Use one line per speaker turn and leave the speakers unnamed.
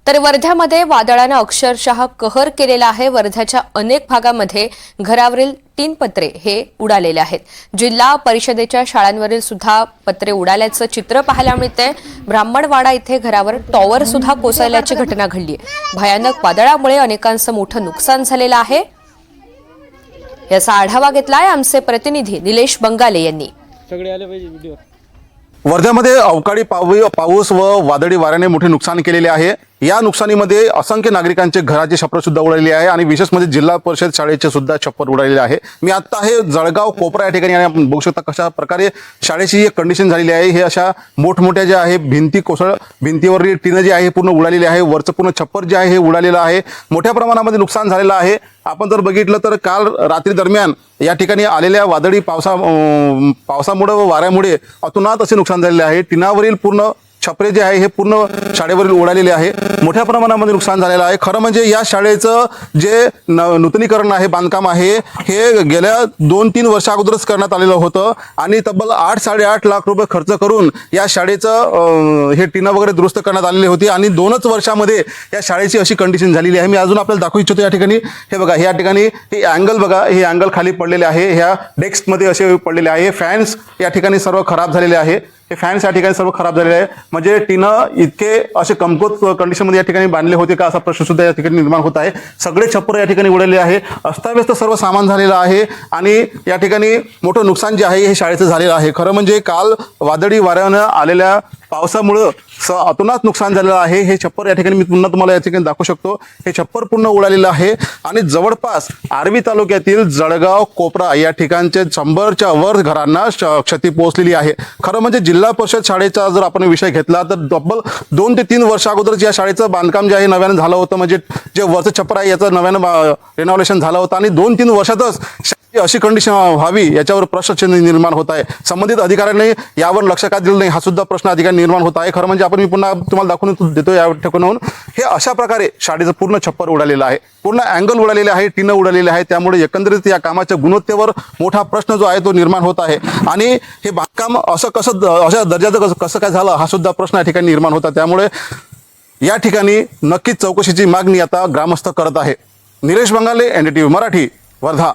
तर वर्ध्यामध्ये वादळानं अक्षरशः कहर केलेला आहे। वर्ध्याच्या अनेक भागामध्ये घरावरील टीन पत्रे हे उडालेले आहेत। जिल्हा परिषदेच्या शाळांवरील सुद्धा पत्रे उडाल्याचं चित्र पाहायला मिळतंय। ब्राह्मणवाडा इथे घरावर टॉवर सुद्धा कोसळल्याची घटना घडली आहे। भयानक वादळामुळे अनेकांचं मोठं नुकसान झालेलं आहे। याचा आढावा घेतलाय आमचे प्रतिनिधी निलेश बंगाले यांनी।
सगळे आले पाहिजे व्हिडिओ।
वर्ध्यामध्ये अवकाळी पाऊस व वादळी वाऱ्याने मोठे नुकसान केलेले आहे। या नुकसानीमध्ये असंख्य नागरिकांचे घराचे छप्पर सुद्धा उडालेले आहे आणि विशेष म्हणजे जिल्हा परिषद शाळेचे सुद्धा छप्पर उडालेले आहे। मी आता आहे जळगाव कोपरा या ठिकाणी आणि आपण बघू शकता कशा प्रकारे शाळेची एक कंडिशन झालेली आहे। हे अशा मोठमोठ्या ज्या आहे भिंतीवरील टीन जे आहे पूर्ण उडालेली आहे। वरचं पूर्ण छप्पर जे आहे हे उडालेलं आहे। मोठ्या प्रमाणामध्ये नुकसान झालेलं आहे। आपण जर बघितलं तर काल रात्री दरम्यान या ठिकाणी आलेल्या वादळी पावसामुळे व वाऱ्यामुळे अतोनात असे नुकसान झालेले आहे। टीनावरील पूर्ण छपरे जे आहे हे पूर्ण शाळेवरील उडालेले आहे। मोठ्या प्रमाणामध्ये नुकसान झालेलं आहे। खरं म्हणजे या शाळेचं जे नूतनीकरण आहे, बांधकाम आहे, हे गेल्या 2-3 वर्षा अगोदरच करण्यात आलेलं होतं आणि तब्बल 8-8.5 लाख रुपये खर्च करून या शाळेचं हे टीना वगैरे दुरुस्त करण्यात आलेली होती आणि 2च वर्षामध्ये या शाळेची अशी कंडिशन झालेली आहे। मी अजून आपल्याला दाखवू इच्छितो या ठिकाणी हे बघा, या ठिकाणी हे अँगल बघा, हे अँगल खाली पडलेले आहे, ह्या डेस्कमध्ये असे पडलेले आहे। फॅन्स या ठिकाणी सर्व खराब झालेले आहे। हे फॅन्स या ठिकाणी सर्व खराब झालेले आहे। म्हणजे टीनं इतके असे कमकुवत कंडिशनमध्ये या ठिकाणी बांधले होते का असा प्रश्न सुद्धा या ठिकाणी निर्माण होत आहे। सगळे छप्पर या ठिकाणी उडलेले आहे। अस्ताव्यस्त सर्व सामान झालेलं आहे आणि या ठिकाणी मोठं नुकसान जे आहे हे शाळेचं झालेलं आहे। खरं म्हणजे काल वादळी वाऱ्यानं आलेल्या पावसामुळे अतोनात नुकसान झालेलं आहे। हे छप्पर या ठिकाणी मी पुन्हा तुम्हाला या ठिकाणी दाखवू शकतो। हे छप्पर पूर्ण उडालेलं आहे आणि जवळपास आर्वी तालुक्यातील जळगाव कोपरा या ठिकाणचे 100च्या वर घरांना क्षती पोहोचलेली आहे। खरं म्हणजे जिल्हा परिषद शाळेचा जर आपण विषय घेतला तर तब्बल 2 ते 3 वर्ष अगोदर या शाळेचं बांधकाम जे आहे नव्यानं झालं होतं। म्हणजे जे वरचं छप्पर आहे याचं नव्यानं रिनोव्हेशन झालं होतं आणि 2-3 वर्षातच अशी कंडिशन व्हावी याच्यावर प्रश्नचिन्ह निर्माण होत आहे। संबंधित अधिकाऱ्यांनी यावर लक्ष का दिलं नाही हा सुद्धा प्रश्न अधिकारी निर्माण होत आहे। खरं म्हणजे आपण मी पुन्हा तुम्हाला दाखवून देतो या ठिकाणाहून हे अशा प्रकारे शाळेचं पूर्ण छप्पर उडालेलं आहे, पूर्ण अँगल उडालेले आहे, टीनं उडालेले आहे। त्यामुळे एकंदरीत या कामाच्या गुणवत्तेवर मोठा प्रश्न जो आहे तो निर्माण होत आहे आणि हे बांधकाम अशा दर्जाचं कसं काय झालं हा सुद्धा प्रश्न या ठिकाणी निर्माण होता। त्यामुळे या ठिकाणी नक्कीच चौकशीची मागणी आता ग्रामस्थ करत आहे। निलेश बंगाले, NDTV मराठी, वर्धा।